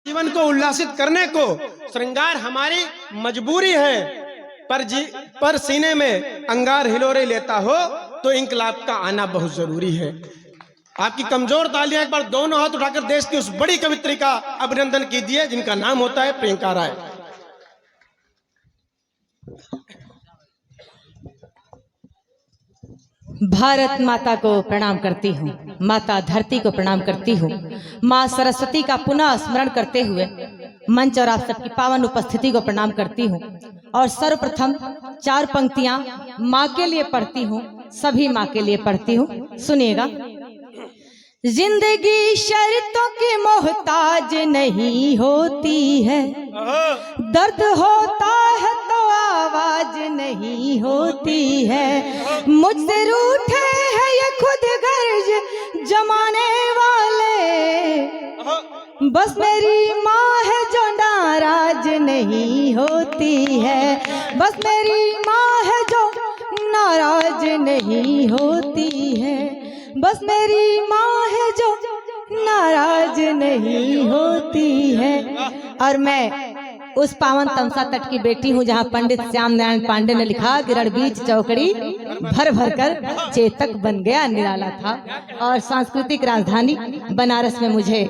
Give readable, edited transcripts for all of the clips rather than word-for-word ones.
जीवन को उल्लासित करने को श्रृंगार हमारी मजबूरी है, पर सीने में अंगार हिलोरे लेता हो तो इंकलाब का आना बहुत जरूरी है। आपकी कमजोर तालियां एक बार दोनों हाथ उठाकर देश की उस बड़ी कवित्री का अभिनंदन कीजिए जिनका नाम होता है प्रियंका राय। भारत माता को प्रणाम करती हूँ, माता धरती को प्रणाम करती हूँ, माँ सरस्वती का पुनः स्मरण करते हुए मंच और आप सबकी पावन उपस्थिति को प्रणाम करती हूँ। और सर्वप्रथम 4 पंक्तियां माँ के लिए पढ़ती हूँ, सभी माँ के लिए पढ़ती हूँ, सुनिएगा। जिंदगी शर्तों की मोहताज नहीं होती है, दर्द होता है तो आवाज नहीं होती है। मुझसे रूठे हैं ये खुद गर्ज जमाने वाले, बस मेरी माँ है जो नाराज नहीं होती है, बस मेरी माँ है जो नाराज नहीं होती है, बस मेरी माँ है जो नाराज नहीं होती है। और मैं उस पावन तमसा तट की बेटी हूँ जहाँ पंडित श्याम नारायण पांडे ने लिखा कि रणबीच चौकड़ी भर भर कर चेतक बन गया निराला था। और सांस्कृतिक राजधानी बनारस में मुझे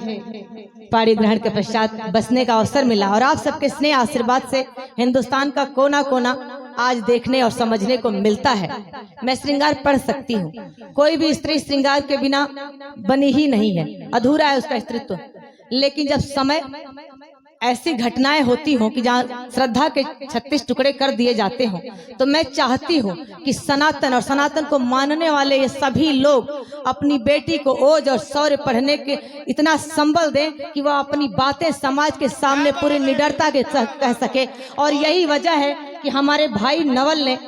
पाड़ी ग्रहण के पश्चात बसने का अवसर मिला और आप सबके स्नेह आशीर्वाद से हिंदुस्तान का कोना कोना आज देखने और समझने को मिलता है। मैं श्रृंगार पढ़ सकती हूँ, कोई भी स्त्री श्रृंगार के बिना बनी ही नहीं है, अधूरा है उसका स्त्रीत्व। लेकिन जब समय ऐसी घटनाएं होती हों कि जहाँ श्रद्धा के 36 टुकड़े कर दिए जाते हों, तो मैं चाहती हूँ कि सनातन और सनातन को मानने वाले ये सभी लोग अपनी बेटी को ओज और शौर्य पढ़ने के इतना संबल दें कि वह अपनी बातें समाज के सामने पूरी निडरता के कह सके। और यही वजह है कि हमारे भाई नवल ने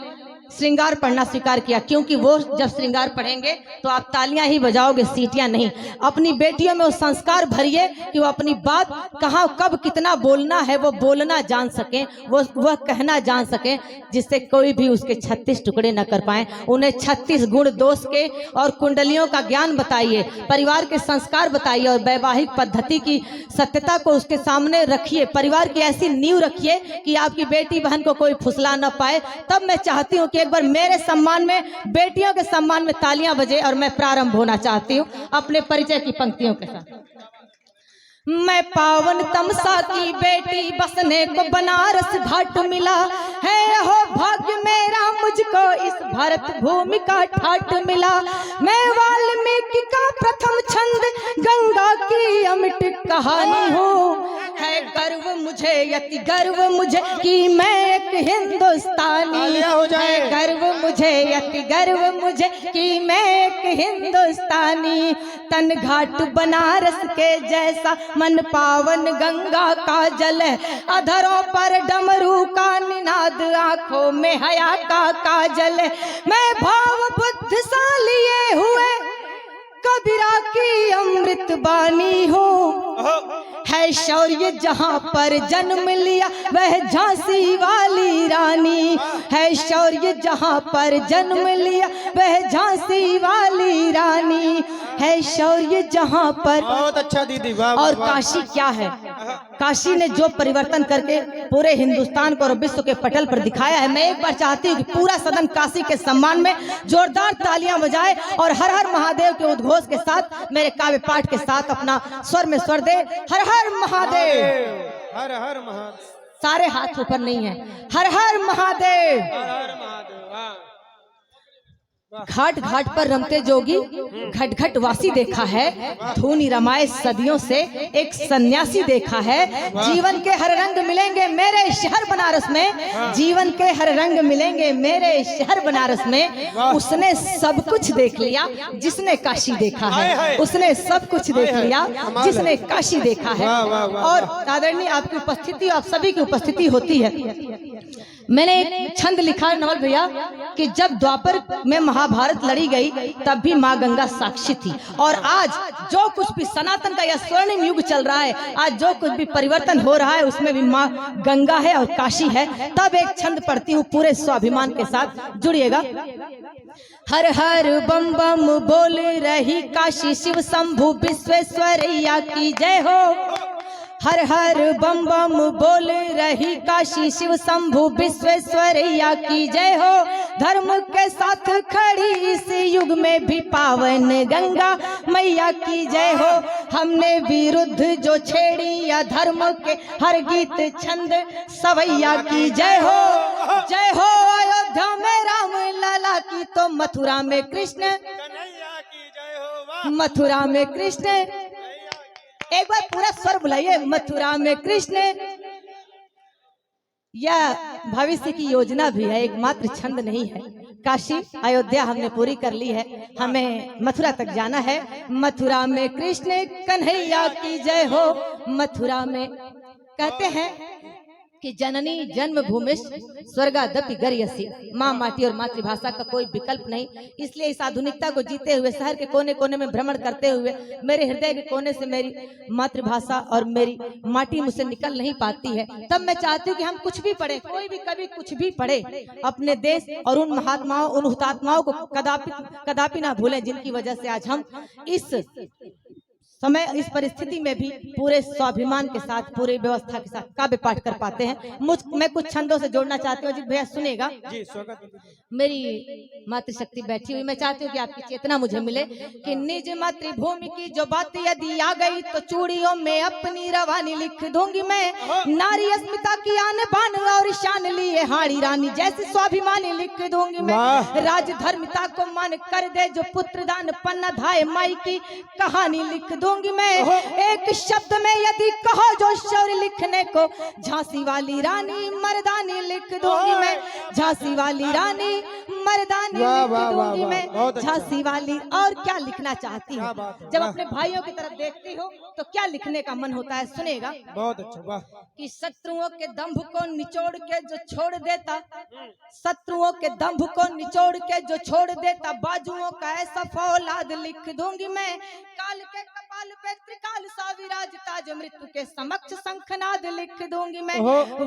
श्रृंगार पढ़ना स्वीकार किया, क्योंकि वो जब श्रृंगार पढ़ेंगे तो आप तालियां ही बजाओगे, सीटियां नहीं। अपनी बेटियों में वो संस्कार भरिए कि वो अपनी बात कहाँ कब कितना बोलना है वो बोलना जान सकें, वह कहना जान सकें, जिससे कोई भी उसके 36 टुकड़े न कर पाए। उन्हें 36 गुण दोष के और कुंडलियों का ज्ञान बताइए, परिवार के संस्कार बताइए और वैवाहिक पद्धति की सत्यता को उसके सामने रखिए। परिवार की ऐसी नींव रखिए कि आपकी बेटी बहन को कोई फुसला न पाए। तब मैं चाहती हूँ कि एक बार मेरे सम्मान में, बेटियों के सम्मान में तालियां बजे। और मैं प्रारंभ होना चाहती हूं अपने परिचय की पंक्तियों के साथ। मैं पावन तमसा की बेटी, बसने को बनारस घाट मिला है, हो भाग्य मेरा मुझको इस भारत भूमि का ठाट मिला। मैं वाल्मीकि का प्रथम छंद, गंगा की अमिट कहानी हूँ। है गर्व मुझे, यति गर्व मुझे कि मैं एक हिंदुस्तानी, है गर्व मुझे, यति गर्व मुझे कि मैं एक हिंदुस्तानी। तन घाट बनारस के जैसा, मन पावन गंगा का जल है, अधरों पर डमरू का निनाद, आंखों में हया का काजल है। मैं भाव बुद्ध सा लिए हुए कबीरा की अमृत बानी हूँ। है शौर्य जहाँ पर जन्म लिया वह झांसी वाली रानी, है शौर्य जहाँ पर जन्म लिया वह झांसी वाली रानी, है शौर्य जहाँ पर। बहुत अच्छा दीदी, वाह। और काशी क्या है, काशी ने जो परिवर्तन करके पूरे हिंदुस्तान को और विश्व के पटल पर दिखाया है। मैं एक बार चाहती हूँ कि पूरा सदन काशी के सम्मान में जोरदार तालियां बजाए और हर हर महादेव के उद्घोष के साथ, मेरे काव्य पाठ के साथ अपना स्वर में स्वर दे। हर हर महादेव, हर हर महादेव। सारे हाथ ऊपर नहीं है, हर हर महादेव। हर महादेव, वाह। घाट घाट पर रमते जोगी घट घट वासी देखा है, धूनी रमाए सदियों से एक सन्यासी देखा है। जीवन के हर रंग मिलेंगे मेरे शहर बनारस में, जीवन के हर रंग मिलेंगे मेरे शहर बनारस में। उसने सब कुछ देख लिया जिसने काशी देखा है, उसने सब कुछ देख लिया जिसने काशी देखा है। और आदरणीय आपकी उपस्थिति, आप सभी की उपस्थिति होती है। मैंने एक छंद लिखा नवल भैया कि जब द्वापर में महाभारत लड़ी गई तब भी माँ गंगा साक्षी थी, और आज जो कुछ भी सनातन का यह स्वर्णिम युग चल रहा है, आज जो कुछ भी परिवर्तन हो रहा है उसमें भी माँ गंगा है और काशी है। तब एक छंद पढ़ती हूँ पूरे स्वाभिमान के साथ, जुड़िएगा। हर हर बम बम बोल रही काशी, शिव शंभु विश्वेश्वरैया की जय हो। हर हर बम बम बोल रही काशी शिव शंभु विश्वेश्वरैया की जय हो। धर्म के साथ खड़ी इस युग में भी पावन गंगा मैया की जय हो। हमने विरुद्ध जो छेड़ी या धर्म के हर गीत छंद सवैया की जय हो। जय हो अयोध्या में राम लाला की तो मथुरा में कृष्ण कन्हैया की जय हो। वाह! मथुरा में कृष्ण, एक बार पूरा स्वर बुलाइए, मथुरा में कृष्ण। यह भविष्य की योजना भी है, एकमात्र छंद नहीं है। काशी अयोध्या हमने पूरी कर ली है, हमें मथुरा तक जाना है। मथुरा में कृष्ण कन्हैया की जय हो। मथुरा में कहते हैं कि जननी जन्मभूमि स्वर्गादपि गर्यसी, माँ माटी और मातृभाषा का कोई विकल्प नहीं। इसलिए इस आधुनिकता को जीते हुए शहर के कोने कोने में भ्रमण करते हुए मेरे हृदय के कोने से मेरी मातृभाषा और मेरी माटी मुझसे निकल नहीं पाती है। तब मैं चाहती हूँ कि हम कुछ भी पढ़े, कोई भी कभी कुछ भी पढ़े, अपने देश और उन महात्माओं उन हुतात्माओं को कदापि ना भूलें, जिनकी वजह से आज हम इस समय इस परिस्थिति में भी पूरे स्वाभिमान के साथ पूरी व्यवस्था के साथ काव्य पाठ कर पाते हैं। मैं कुछ छंदों से जोड़ना चाहती हूँ, अजीत भैया सुनेगा। जी स्वागत। मेरी मातृशक्ति बैठी हुई, मैं चाहती हूँ कि आपकी चेतना मुझे मिले कि निज मातृभूमि की जो बात यदि आ गई तो चूड़ियों में अपनी रवानी लिख दूंगी मैं। नारी अस्मिता की आन बान और शान लिए हाड़ी रानी जैसी स्वाभिमानी लिख दूंगी मैं। राजधर्मिता को मान कर दे जो पुत्र दान पन्ना धाय माई की कहानी लिख दूंगी मैं। एक शब्द में यदि कहो जो शौर्य लिखने को झांसी वाली रानी मर्दानी लिख दूंगी मैं। झांसी वाली रानी मर्दानी लिख दूंगी मैं। झांसी वाली। और क्या लिखना चाहती हूँ, जब अपने भाइयों की तरफ देखती हूँ तो क्या लिखने का मन होता है, सुनेगा। बहुत अच्छा। वाह! कि शत्रुओं के दंभ को निचोड़ के जो छोड़ देता, शत्रुओं के दंभ को निचोड़ के जो छोड़ देता, बाजुओं का ऐसा फौलाद लिख दूंगी मैं। काल के कपाल पे त्रिकाल सा विराजता जो मृत्यु के समक्ष शंखनाद लिख दूंगी मैं।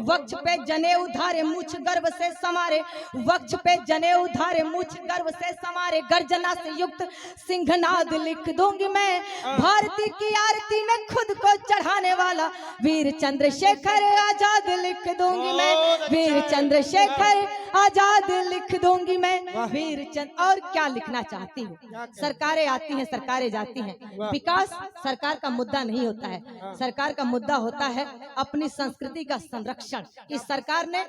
वक्ष पे जनेऊ धारे मुछ गर्व से समारे, वक्ष पे जनेऊ धारे मुछ गर्व से समारे, गर्जना से युक्त सिंहनाद लिख दूंगी मैं। भारती की आरती में खुद को चढ़ाने वाला वीर चंद्रशेखर आजाद लिख दूंगी मैं। वीर चंद्रशेखर आजाद लिख दूंगी मैं। वीर चंद्र। और क्या लिखना चाहती हूँ, सरकारें आती हैं सरकारें जाती हैं, विकास सरकार का मुद्दा नहीं होता है। सरकार का मुद्दा होता है अपनी संस्कृति का संरक्षण। इस सरकार ने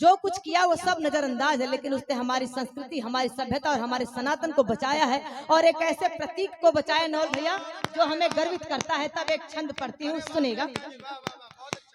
जो कुछ किया वो सब नजरअंदाज है, लेकिन उसने हमारी संस्कृति हमारी सभ्यता और हमारे सनातन को बचाया है, और एक ऐसे प्रतीक को बचाया नौल भैया जो हमें गर्वित करता है। तब एक छंद पढ़ती हूँ, सुनेगा।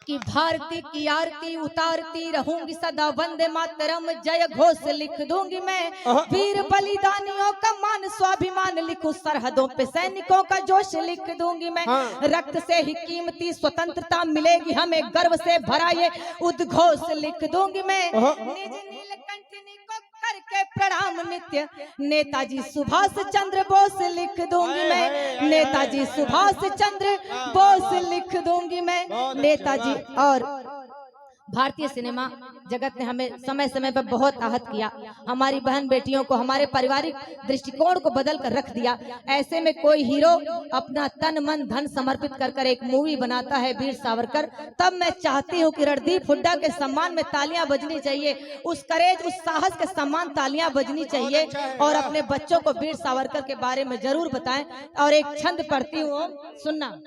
कि भारती की आरती उतारती रहूंगी सदा, वंदे मातरम जय घोष लिख दूंगी मैं। वीर बलिदानियों का मान स्वाभिमान लिखूं, सरहदों पे सैनिकों का जोश लिख दूंगी मैं। रक्त से ही कीमती स्वतंत्रता मिलेगी हमें, गर्व से भरा ये उद्घोष लिख दूंगी मैं। निज नीलकंठनी को करके प्रणाम नित्य, नेताजी सुभाष चंद्र बोस लिख दूंगी मैं। नेताजी सुभाष चंद्र बोस लिख दूंगी मैं। नेताजी। और भारतीय सिनेमा जगत ने हमें समय समय पर बहुत आहत किया, हमारी बहन बेटियों को हमारे पारिवारिक दृष्टिकोण को बदल कर रख दिया। ऐसे में कोई हीरो अपना तन मन धन समर्पित कर कर एक मूवी बनाता है वीर सावरकर, तब मैं चाहती हूँ कि रणदीप हुड्डा के सम्मान में तालियां बजनी चाहिए, उस करेज उस साहस के सम्मान तालियां बजनी चाहिए, और अपने बच्चों को वीर सावरकर के बारे में जरूर बताएं। और एक छंद पढ़ती हूँ, सुनना।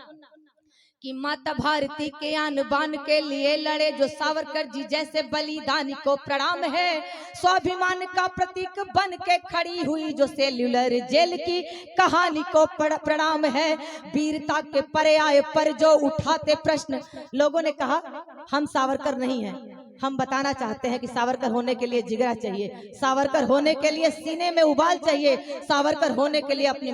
कि माता भारती के आन बान के लिए लड़े जो सावरकर जी जैसे बलिदानी को प्रणाम है। स्वाभिमान का प्रतीक बन के खड़ी हुई जो सेल्यूलर जेल की कहानी को प्रणाम है। वीरता के पर्याय पर जो उठाते प्रश्न, लोगों ने कहा हम सावरकर नहीं हैं, हम बताना चाहते हैं कि सावरकर होने के लिए जिगरा चाहिए, सावरकर होने के लिए सीने में उबाल चाहिए, सावरकर होने के लिए अपनी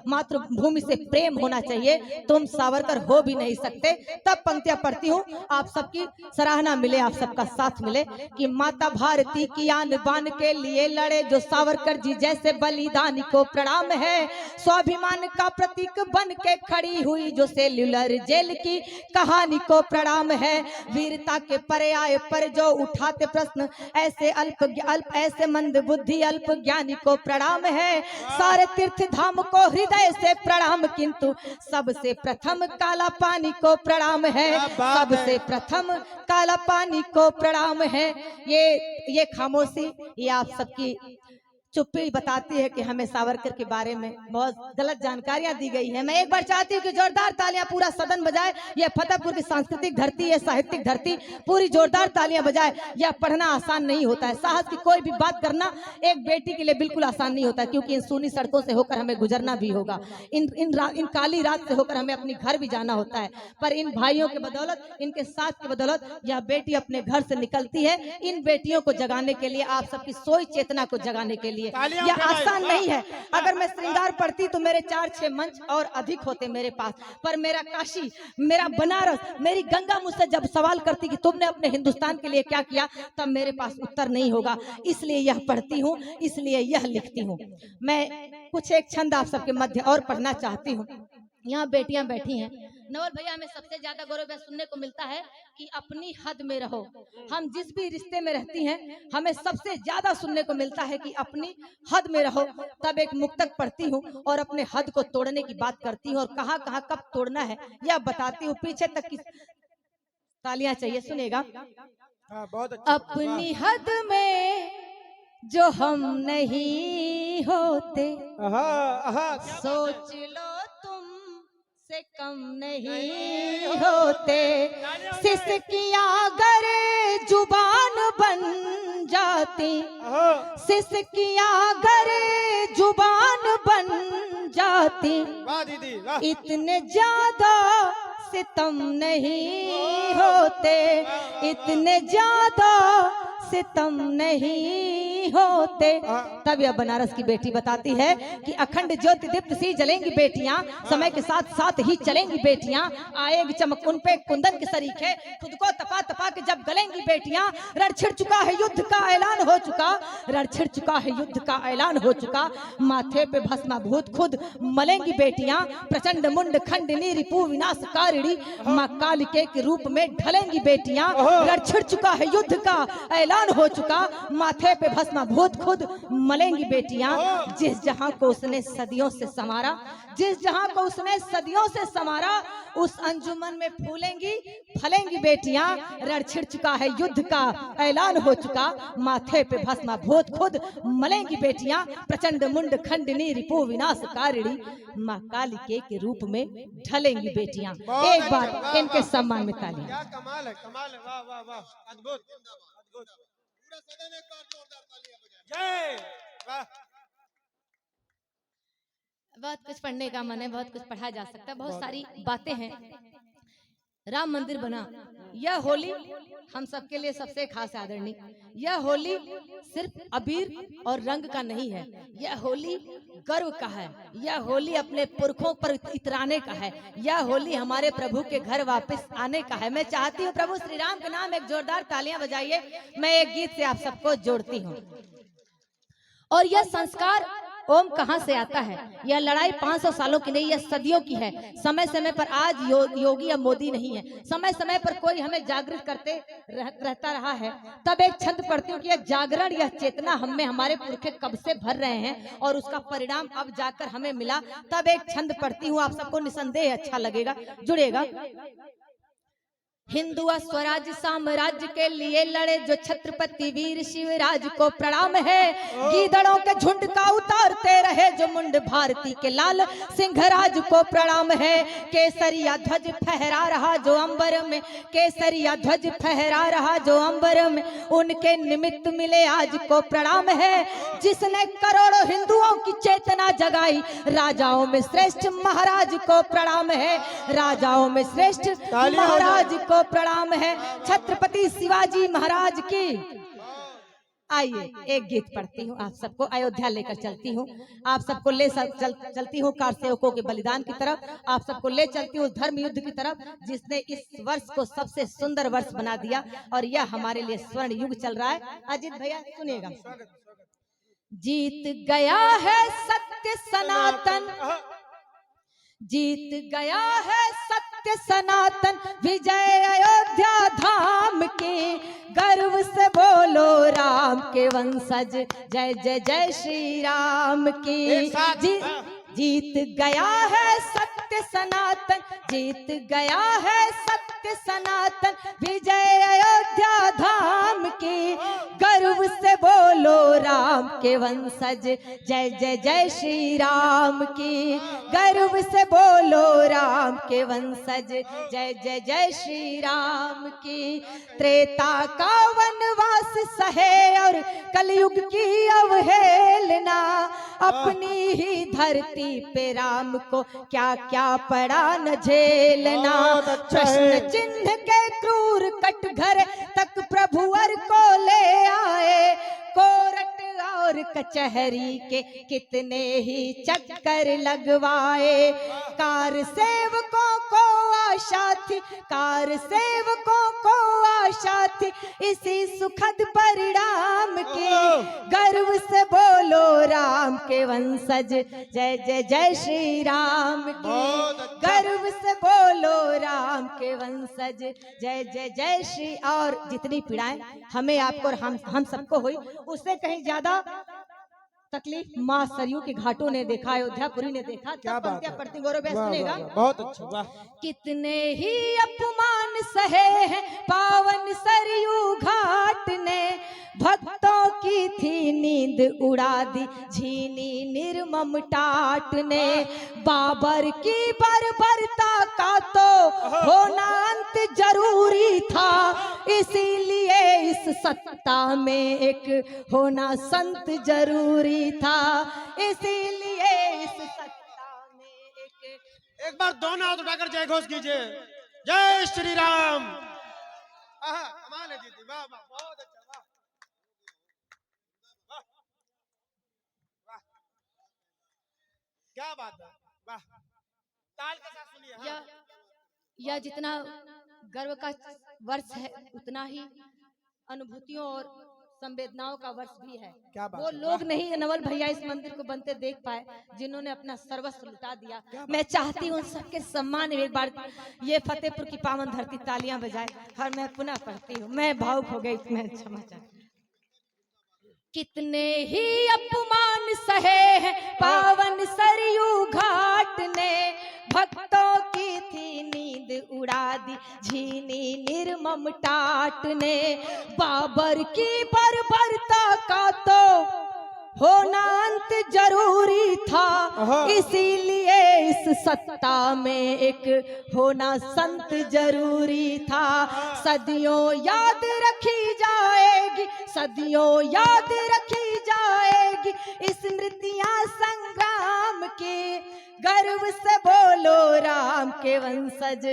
मातृभूमि से प्रेम होना चाहिए। तुम सावरकर हो भी नहीं सकते। तब पंक्तियां पढ़ती हूँ, आप सबकी सराहना मिले, आप सबका साथ मिले। कि माता भारती की आन बान के लिए लड़े जो सावरकर जी जैसे बलिदानी को प्रणाम है। स्वाभिमान का प्रतीक बन के खड़ी हुई जो सेल्यूलर जेल की कहानी को प्रणाम है। वीरता के पर्याय पर जो उठाते प्रश्न, ऐसे अल्प ऐसे मंद बुद्धि अल्प ज्ञानी को प्रणाम है। सारे तीर्थ धाम को हृदय से प्रणाम, किंतु सबसे प्रथम काला पानी को प्रणाम है। सबसे प्रथम काला पानी को प्रणाम है। ये खामोशी, ये आप सबकी चुप्पी बताती है कि हमें सावरकर के बारे में बहुत गलत जानकारियां दी गई है। मैं एक बार चाहती हूँ कि जोरदार तालियां पूरा सदन बजाए। यह फतेहपुर की सांस्कृतिक धरती है, साहित्यिक धरती, पूरी जोरदार तालियां बजाए। यह पढ़ना आसान नहीं होता है, साहस की कोई भी बात करना एक बेटी के लिए बिल्कुल आसान नहीं होता, क्योंकि इन सूनी सड़कों से होकर हमें गुजरना भी होगा, इन काली रात से होकर हमें अपनी घर भी जाना होता है। पर इन भाइयों के बदौलत, इनके साथ की बदौलत यह बेटी अपने घर से निकलती है। इन बेटियों को जगाने के लिए, आप सबकी सोई चेतना को जगाने के लिए यह आसान नहीं है। अगर मैं श्रृंगार पढ़ती तो मेरे 4-6 मंच और अधिक होते मेरे पास, पर मेरा काशी, मेरा बनारस, मेरी गंगा मुझसे जब सवाल करती कि तुमने अपने हिंदुस्तान के लिए क्या किया, तब मेरे पास उत्तर नहीं होगा। इसलिए यह पढ़ती हूँ, इसलिए यह लिखती हूँ। मैं कुछ एक छंद आप सबके मध्य और पढ़ना चाहती हूँ। यहाँ बेटियां बैठी हैं। नवल भैया, हमें सबसे ज्यादा गौरव सुनने को मिलता है कि अपनी हद में रहो। हम जिस भी रिश्ते में रहती हैं, हमें सबसे ज्यादा सुनने को मिलता है कि अपनी हद में रहो। तब एक मुक्तक पढ़ती हूँ और अपने हद को तोड़ने की बात करती हूँ, और कहाँ कहाँ कब तोड़ना है यह बताती हूँ। पीछे तक की तालियां चाहिए, सुनेगा। अपनी हद में जो हम नहीं होते, सोच लो तुम से कम नहीं होते। सिसकियां अगर जुबान बन जाती, सिसकियां अगर जुबान बन जाती, इतने ज्यादा सितम नहीं होते, इतने ज्यादा सितम नहीं होते। तब यह बनारस की बेटी बताती है कि अखंड ज्योति दीप्त सी जलेंगी बेटियां, समय के साथ साथ ही चलेंगी बेटियां, आएगी चमक उन पे कुंदन के सरीखे, खुद को तपा तपा के जब गलेंगी बेटियां। रण छिड़ चुका है युद्ध का ऐलान हो चुका, रण छिड़ चुका है युद्ध का ऐलान हो चुका, माथे पे भस्माभूत खुद मलेंगी बेटियां। प्रचंड मुंड खंडनी रिपु विनाशकारिणी, मां कालिके के रूप में ढलेंगी बेटियां। रण छिड़ चुका है युद्ध का ऐलान हो चुका, माथे पे भस्माभूत खुद मलेंगी बेटियां। जिस जहां को उसने सदियों से संवारा, जिस जहां को उसने सदियों से संवारा, उस अंजुमन में फूलेंगी फलेंगी बेटियां। रण छिड़ चुका है युद्ध का ऐलान हो चुका, माथे पे भस्माभूत खुद मलेंगी बेटियां। प्रचंड मुंड खंडनी रिपु विनाशकारिणी, मां कालिके के रूप में ढलेंगी बेटियां। एक बार इनके सम्मान में तालियां। क्या कमाल है, कमाल है, वाह वाह वाह, अद्भुत अद्भुत। पूरा सदन एक बार जोरदार तालियां बजाए। जय वाह। बहुत कुछ पढ़ने का मन है, बहुत कुछ पढ़ा जा सकता है, बहुत सारी बातें हैं। राम मंदिर बना, यह होली हम सबके लिए सबसे खास आदरणीय। यह होली सिर्फ अबीर और रंग का नहीं है, यह होली गर्व का है, यह होली अपने पुरखों पर इतराने का है, यह होली हमारे प्रभु के घर वापस आने का है। मैं चाहती हूँ प्रभु श्री राम के नाम एक जोरदार तालियां बजाइए। मैं एक गीत से आप सबको जोड़ती हूँ। और यह संस्कार ओम कहां से आता है? यह लड़ाई 500 सालों की नहीं, यह सदियों की है। समय समय पर आज योगी या मोदी नहीं है, समय समय पर कोई हमें जागृत करते रहता रहा है। तब एक छंद पढ़ती हूँ कि यह जागरण, यह चेतना हम में हमारे पुरखे कब से भर रहे हैं और उसका परिणाम अब जाकर हमें मिला। तब एक छंद पढ़ती हूँ, आप सबको निसंदेह अच्छा लगेगा, जुड़ेगा। हिंदू स्वराज साम्राज्य के लिए लड़े जो छत्रपति वीर शिवराज को प्रणाम है। गीदड़ों के झुंड का उतारते रहे जो मुंड भारती के लाल सिंहराज को प्रणाम है। केसरिया ध्वज फहरा रहा जो अंबर में, केसरिया ध्वज फहरा रहा जो अंबर में, उनके निमित्त मिले आज को प्रणाम है। जिसने करोड़ों हिंदुओं की चेतना जगाई, राजाओं में श्रेष्ठ महाराज को प्रणाम है, राजाओं में श्रेष्ठ महाराज को प्रणाम है। छत्रपति शिवाजी महाराज की। आइए एक गीत पढ़ती हूँ, आप सबको अयोध्या लेकर चलती हूँ, आप सबको ले चलती हूँ कार सेवकों के बलिदान की तरफ, आप सबको ले चलती हूँ धर्म युद्ध की तरफ, जिसने इस वर्ष को सबसे सुंदर वर्ष बना दिया और यह हमारे लिए स्वर्ण युग चल रहा है। अजीत भैया सुनिएगा। जीत गया है सत्य सनातन, जीत गया है सत्य सनातन, विजय अयोध्या धाम की। के वंशज, जय जय जय श्री राम की। जीत गया है सत्य सनातन, जीत गया है सत्य सनातन, विजय अयोध्या धाम की। गर्व से बोलो राम के वंशज, जय जय जय श्री राम की। गर्व से बोलो राम के वंशज, जय जय जय श्री राम की। त्रेता का वनवास सहे और कलयुग की अवहेलना, अपनी ही धरती पे राम को क्या क्या पड़ा न झेलना। प्रश्न चिन्ह के क्रूर कटघरे तक प्रभु अर को ले आए, कोरट और कचहरी के कितने ही चक्कर लगवाए। कार सेवकों को आशा थी, कार सेवकों को आशा थी इसी सुखद परिणाम की। गर्व से बोलो राम के वंशज, जय जय जय श्री राम की। गर्व से बोलो राम के वंशज, जय जय जय श्री। और जितनी पीड़ाएं हमें आपको और हम सबको हुई, उससे कहीं ज्यादा तकलीफ माँ सरयू के घाटों ने देखा, अयोध्यापुरी ने देखा। क्या बात है, गौरव सुनेगा। बहुत अच्छा, वाह। कितने ही अपमान सहे हैं पावन सरयू घाट ने, भक्तों की थी नींद उड़ा दी झीनी निर्मम टाट ने। बाबर की बर्बरता का तो होना अंत जरूरी था, इसीलिए इस सत्ता में एक होना संत जरूरी था, इसीलिए इस सत्ता में एक बार दोनों हाथ उठाकर जय घोष कीजिए, जय श्री राम। कमाल है दीदी, वाह वाह, बहुत अच्छा, वाह वाह वाह, क्या बात है, वाह। ताल के साथ सुनिए। यह जितना गर्व का वर्ष है, उतना ही अनुभूतियों और संवेदनाओं का वर्ष भी है। क्या बात वो लोग नहीं नवल भैया इस मंदिर को बनते देख पाए, जिन्होंने अपना सर्वस्व लुटा दिया। मैं चाहती हूँ सबके सम्मान में एक बार ये फतेहपुर की पावन धरती तालियां बजाए। और मैं पुनः पढ़ती हूँ, मैं भावुक हो गई, मैं क्षमा चाहती। कितने ही अपमान सहे हैं पावन सरयू घाट ने, भक्तों की थी नींद उड़ा दी झीनी निर्मम टाट ने। बाबर की बर्बरता का तो होना अंत जरूरी था, इसीलिए इस सत्ता में एक होना संत जरूरी था। सदियों याद रखी जाएगी, सदियों याद रखी जाएगी स्मृतियां संग्राम की। गर्व से बोलो राम के वंशज,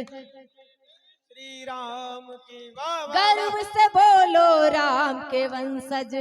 श्री राम की, वाह वाह। गर्व से बोलो राम के वंशज।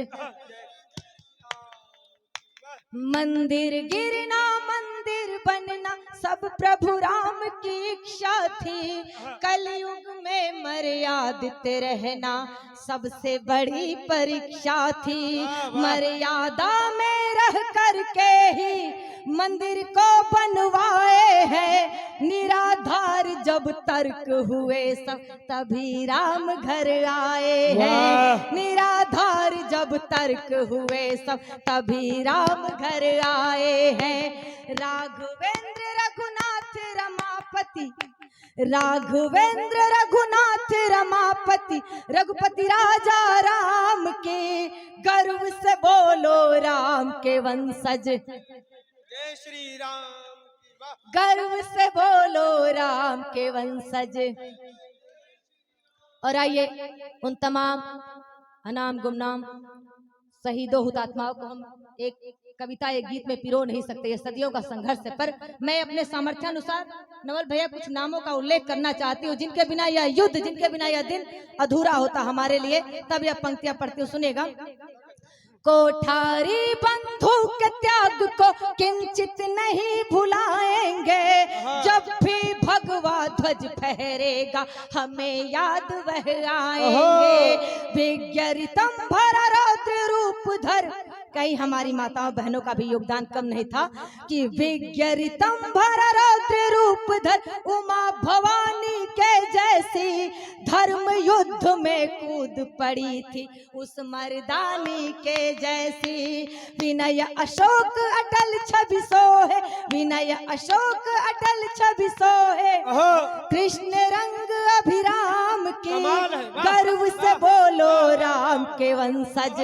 मंदिर गिरना मंदिर बनना सब प्रभु राम की इच्छा थी, कलयुग में मर्यादित रहना सबसे बड़ी परीक्षा थी। मर्यादा में रह करके ही मंदिर को बनवाए हैं, निराधार जब तर्क हुए सब तभी राम घर आए हैं। निराधार जब तर्क हुए सब तभी राम घर आए हैं। राघवेंद्र रघुनाथ रमापति, राघवेंद्र रघुनाथ रमापति, रघुपति राजा राम के। गर्व से बोलो राम के वंशज, जय श्री राम की, वाह। गर्व से बोलो राम के वंशज। और आइए उन तमाम अनाम गुमनाम शहीदों हुतात्माओं को हम एक कविता एक गीत में पिरो नहीं सकते, ये सदियों का संघर्ष है। पर मैं अपने सामर्थ्यानुसार नवल भैया कुछ नामों का उल्लेख करना चाहती हूँ, जिनके बिना यह युद्ध, जिनके बिना यह दिन अधूरा होता हमारे लिए। तब यह पंक्तियां पढ़ती हूँ, सुनेगा। कोठारी बंधु के त्याग को किंचित नहीं भुलाएंगे, जब भी भगवा ध्वज फहरेगा हमें याद वह आएंगे। विज्ञरितम भरा रौद्र रूप धर, कई हमारी माताओं बहनों का भी योगदान कम नहीं था कि विज्ञरितम भरा रौद्र रूप धर, उमा भवानी के जैसी धर्म युद्ध में कूद पड़ी थी उस मर्दानी के जैसी। विनय अशोक अटल छवि सोहे, विनय अशोक अटल छवि सोहे, कृष्ण रंग अभिराम की, गर्व से बोलो राम के वंशज।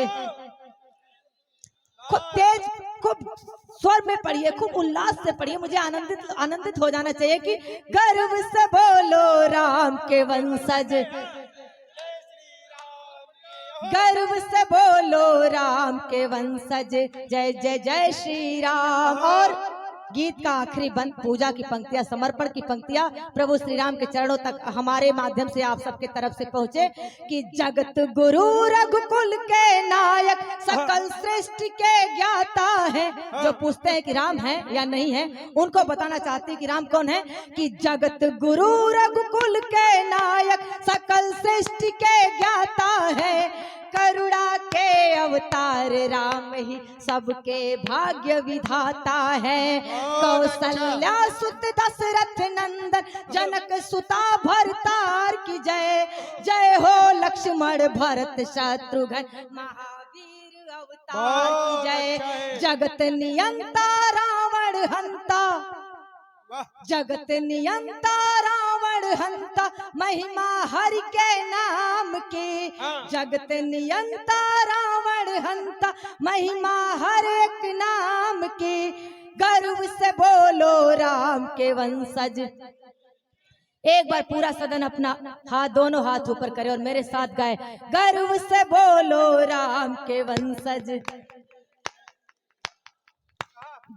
खूब तेज, खूब स्वर में पढ़िए, खूब उल्लास से पढ़िए, मुझे आनंदित हो जाना चाहिए कि गर्व से बोलो राम के वंशज, गर्व से बोलो राम के वंशज, जय जय जय श्री राम। और गीत का आखिरी बंद पूजा की पंक्तियां, समर्पण की पंक्तियां प्रभु श्री राम के चरणों तक हमारे माध्यम से आप सबके तरफ से पहुंचे कि जगत गुरु रघुकुल के नायक, सकल सृष्टि के ज्ञाता है। जो पूछते हैं कि राम है या नहीं है, उनको बताना चाहती है कि राम कौन है, कि जगत गुरु रघुकुल के नायक, सकल सृष्टि के ज्ञाता है, करुणा के अवतार राम ही सबके भाग्य विधाता है। कौशल्या सुत दशरथ नंदन, जनक सुता भरतार की जय, जय हो लक्ष्मण भरत शत्रुघ्न, महावीर अवतार की जय। जगत नियंता रावण हंता, जगत नियंता रावण हंता, महिमा हरि के नाम की, जगत नियंता रावण हंता, महिमा हर एक नाम की, गर्व से बोलो राम के वंशज। एक बार पूरा सदन अपना हाथ, दोनों हाथ ऊपर करे और मेरे साथ गाए, गर्व से बोलो राम के वंशज।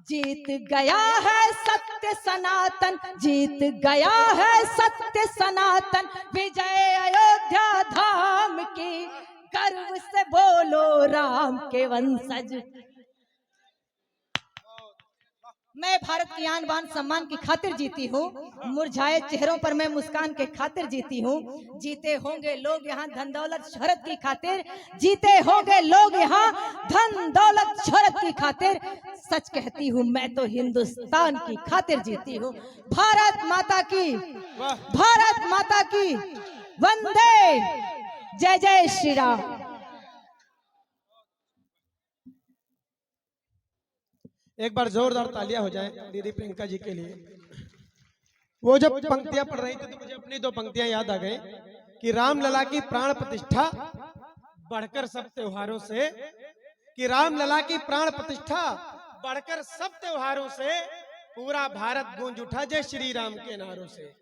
जीत गया है सत्य सनातन, जीत गया है सत्य सनातन, विजय अयोध्या धाम की, गर्व से बोलो राम के वंशज। मैं भारत की आन बान सम्मान की खातिर जीती हूँ, मुरझाए चेहरों पर मैं मुस्कान के खातिर जीती हूँ। जीते होंगे लोग यहाँ धन दौलत शोहरत की खातिर, जीते होंगे लोग यहाँ धन दौलत शोहरत की खातिर, सच कहती हूँ मैं तो हिंदुस्तान की खातिर जीती हूँ। भारत माता की, भारत माता की वंदे, जय जय श्री राम। एक बार जोरदार तालियां हो जाए दीदी प्रियंका जी के लिए। वो जब पंक्तियां पढ़ रही थी तो मुझे अपनी दो पंक्तियां याद आ गई कि रामलला की प्राण प्रतिष्ठा बढ़कर सब त्योहारों से, कि रामलला की प्राण प्रतिष्ठा बढ़कर सब त्योहारों से, पूरा भारत गूंज उठा जय श्री राम के नारों से,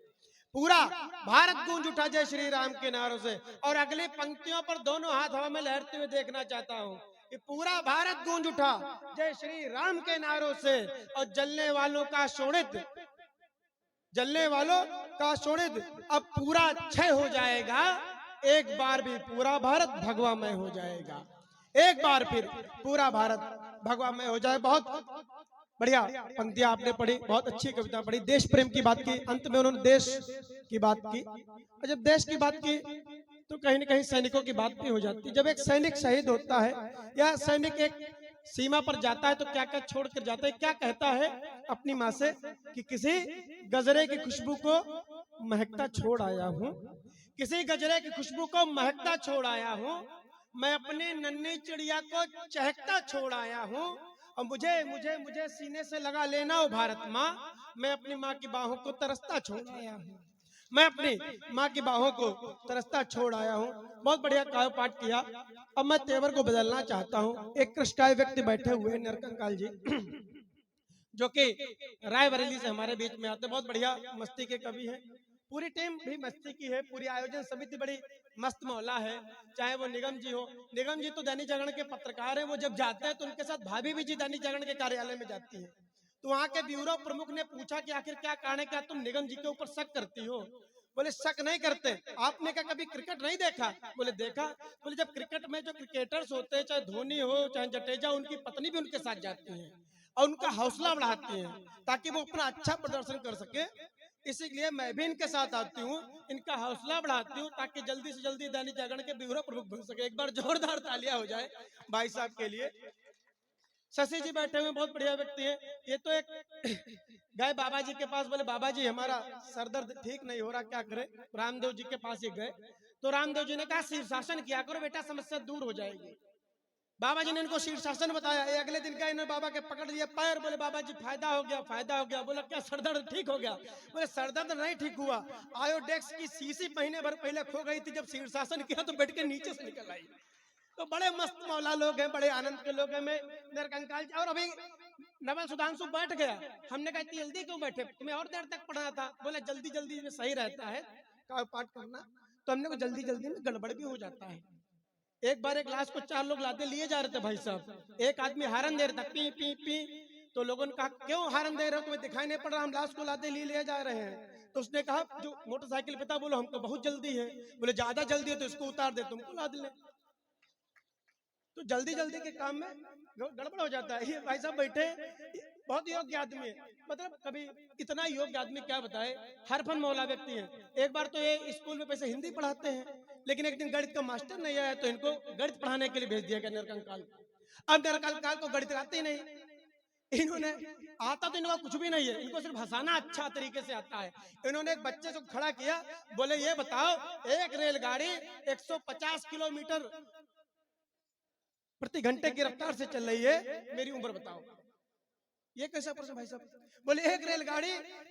पूरा भारत गूंज उठा जय श्री राम के नारों से। और अगली पंक्तियों पर दोनों हाथ हवा में लहरते हुए देखना चाहता हूँ कि पूरा भारत गूंज उठा जय श्री राम के नारों से, और जलने वालों का शोणित, जलने वालों का शोणित अब पूरा क्षय हो जाएगा, एक बार भी पूरा भारत भगवामय हो जाएगा, एक बार फिर पूरा भारत भगवामय हो जाए। बहुत बढ़िया पंक्तियां आपने पढ़ी, बहुत अच्छी कविता पढ़ी, देश प्रेम की बात की, अंत में उन्होंने देश की बात की। और जब देश की बात की तो कहीं न कहीं सैनिकों की बात भी हो जाती है। जब एक सैनिक शहीद होता है या सैनिक एक सीमा पर जाता है तो क्या क्या छोड़ कर जाता है, क्या कहता है अपनी माँ से कि किसी गजरे की खुशबू को महकता छोड़ आया हूँ, किसी गजरे की खुशबू को महकता छोड़ आया हूँ, मैं अपनी नन्ही चिड़िया को चहकता छोड़ आया हूँ, और मुझे मुझे मुझे सीने से लगा लेना हो भारत माँ, मैं अपनी माँ की बाहों को तरसता छोड़ आया हूँ, मैं अपनी माँ की बाहों को तरसता छोड़ आया हूँ। बहुत बढ़िया काव्य पाठ किया। अब मैं तेवर को बदलना चाहता हूँ। एक कृष्णकाय व्यक्ति बैठे हुए हैं नरकंकाल जी, जो कि रायबरेली से हमारे बीच में आते, बहुत बढ़िया मस्ती के कवि हैं। पूरी टीम भी मस्ती की है, पूरी आयोजन समिति बड़ी मस्त मौला है, चाहे वो निगम जी हो। निगम जी तो दैनिक जागरण के पत्रकार हैं, वो जब जाते हैं तो उनके साथ भाभी भी जी दैनिक जागरण के कार्यालय में जाती है। तो वहाँ के ब्यूरो प्रमुख ने पूछा कि आखिर क्या कारण है, क्या तुम निगम जी के ऊपर शक करती हो? बोले शक नहीं करते। आपने क्या कभी क्रिकेट नहीं देखा? बोले देखा। बोले जब क्रिकेट में जो क्रिकेटर्स होते हैं, चाहे धोनी हो चाहे जडेजा, उनकी पत्नी भी उनके साथ जाती है और उनका हौसला बढ़ाती है ताकि वो अपना अच्छा प्रदर्शन कर सके। इसीलिए मैं भी इनके साथ आती हूँ, इनका हौसला बढ़ाती हूँ ताकि जल्दी से जल्दी दैनिक जागरण के ब्यूरो प्रमुख बन सके। एक बार जोरदार तालियां हो जाए भाई साहब के लिए। शशि जी बैठे हुए बहुत बढ़िया व्यक्ति हैं। ये तो एक गए बाबा जी के पास, बोले बाबा जी हमारा सर दर्द ठीक नहीं हो रहा, क्या करें। रामदेव जी के पास ये गए तो रामदेव जी ने कहा शीर्षासन किया करो बेटा, समस्या दूर हो जाएगी। बाबा जी ने इनको शीर्षासन बताया। ये अगले दिन का इन्होंने बाबा के पकड़ लिया पैर, बोले बाबा जी फायदा हो गया, फायदा हो गया। बोला क्या सर दर्द ठीक हो गया? बोले सर दर्द नहीं ठीक हुआ, आयोडेक्स की शीशी महीने भर पहले खो गई थी, जब शीर्षासन किया तो बेड के नीचे से निकल आई। तो बड़े मस्त मौला लोग हैं, बड़े आनंद के लोग हैं। मैं नरकंकाल जी और अभी नवल सुधांशु बैठ गया। हमने कहा इतनी जल्दी क्यों बैठे, तुम्हें और देर तक पढ़ना था। बोले जल्दी जल्दी में सही रहता है पाठ करना, तो हमने को जल्दी जल्दी में गड़बड़ भी हो जाता है। एक बार एक क्लास को 4 लोग लाते लिए जा रहे थे भाई साहब, एक आदमी हारन दे रहा था पी पी पी, तो लोगों ने कहा क्यों हारन दे रहे हो, तुम्हें दिखाई नहीं पड़ रहा, हम लाश को लाते लिए जा रहे हैं। तो उसने कहा जो मोटरसाइकिल पे था, बोलो हमको बहुत जल्दी है। बोले ज्यादा जल्दी है तो इसको उतार दे, तुमको लाद ले। तो जल्दी जल्दी के काम में गड़बड़ हो जाता है। ये भाई साहब बैठे बहुत योग्य आदमी है, मतलब कभी इतना योग्य आदमी क्या बताए, हर फन मौला व्यक्ति है। एक बार तो ये स्कूल में पैसे हिंदी पढ़ाते हैं, लेकिन एक दिन गणित का मास्टर नहीं आया तो इनको गणित पढ़ाने के लिए भेज दिया गया नरकंकाल। अब नरकंकाल को गणित आते ही नहीं, इन्होंने आता तो इनको कुछ भी नहीं है, इनको सिर्फ हंसाना अच्छा तरीके से आता है। इन्होंने एक बच्चे को खड़ा किया, बोले ये बताओ एक रेलगाड़ी 150 किलोमीटर प्रति घंटे की रफ्तार से चल रही है, मेरी उम्र बताओ। ये कैसा प्रश्न भाई साहब? बोले एक रेलगाड़ी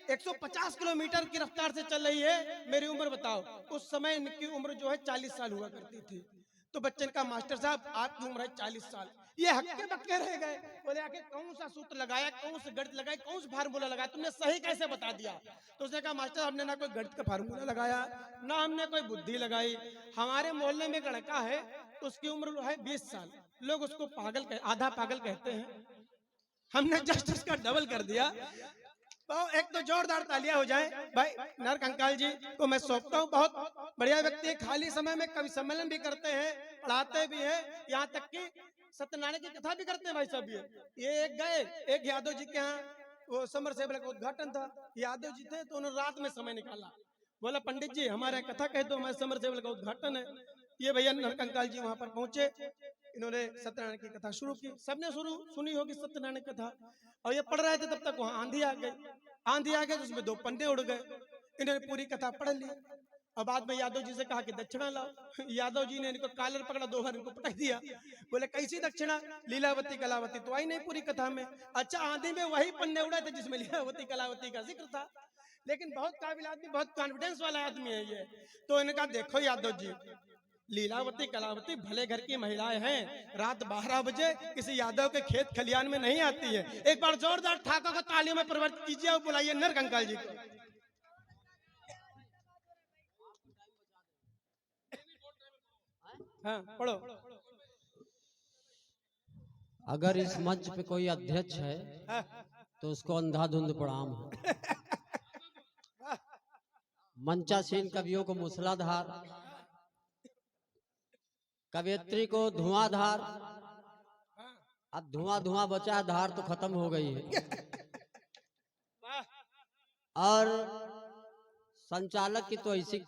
150 किलोमीटर की रफ्तार से चल रही है, मेरी उम्र बताओ। उस समय इनकी उम्र जो है 40 साल हुआ करती थी। तो बच्चे ने कहा मास्टर साहब आपकी उम्र है 40 साल। ये हक्के बक्के रह गए, बोले आखिर कौन सा सूत्र लगाया, कौन सा गणित लगाया, कौन सा फार्मूला लगाया, तुमने सही कैसे बता दिया? तो उसने कहा मास्टर हमने ना कोई गणित का फार्मूला लगाया, ना हमने कोई बुद्धि लगाई। हमारे मोहल्ले में एक लड़का है, उसकी उम्र है 20 साल, लोग उसको पागल आधा पागल कहते हैं, हमने जस्ट उसका डबल कर दिया। तो एक तो जोरदार तालियां हो जाए भाई नरकंकाल जी को मैं सौंपता हूँ। बहुत बढ़िया व्यक्ति है, खाली समय में कवि सम्मेलन भी करते हैं, पढ़ाते भी हैं, यहाँ तक कि सत्यनारायण की कथा भी करते हैं भाई साहब। ये एक गए, एक यादव जी के यहाँ वो समर सेवल का उद्घाटन था, यादव जी थे तो उन्होंने रात में समय निकाला, बोला पंडित जी हमारे कथा कह दो, हमारे समर सेवल का उद्घाटन है। ये भैया नरकंकाल जी वहां पर पहुंचे, इन्होंने सत्यनारायण की कथा शुरू की। सबने शुरू सुनी होगी सत्यनारायण की कथा, और ये पढ़ रहे थे तब तक वहां आंधी आ गई। आंधी आ गई तो उसमें 2 पन्ने उड़ गए। इन्होंने पूरी कथा पढ़ ली और बाद में यादव जी से कहा कि दक्षिणा लाओ। यादव जी ने इनको कालर पकड़ा, 2 बार इनको पटक दिया। बोले कैसी दक्षिणा, लीलावती कलावती तो आई नहीं पूरी कथा में। अच्छा आंधी में वही पन्ने उड़े थे जिसमें लीलावती कलावती का जिक्र था। लेकिन बहुत काबिल आदमी, बहुत कॉन्फिडेंस वाला आदमी है ये। तो इन्होंने कहा देखो यादव जी, लीलावती कलावती भले घर की महिलाएं हैं, रात 12 बजे किसी यादव के खेत खलियान में नहीं आती है। एक बार जोरदार ठाकों को तालियों में परिवर्तित कीजिए और बुलाइए नरकंकाल जी को। हाँ पढ़ो। अगर इस मंच पे कोई अध्यक्ष है तो उसको अंधाधुंध प्रणाम है। मंचासीन कवियों को मूसलाधार, कवियत्री को धुआंधार। अब धुआं धुआं बचा, धार तो खत्म हो गई है। और संचालक की तो ऐसी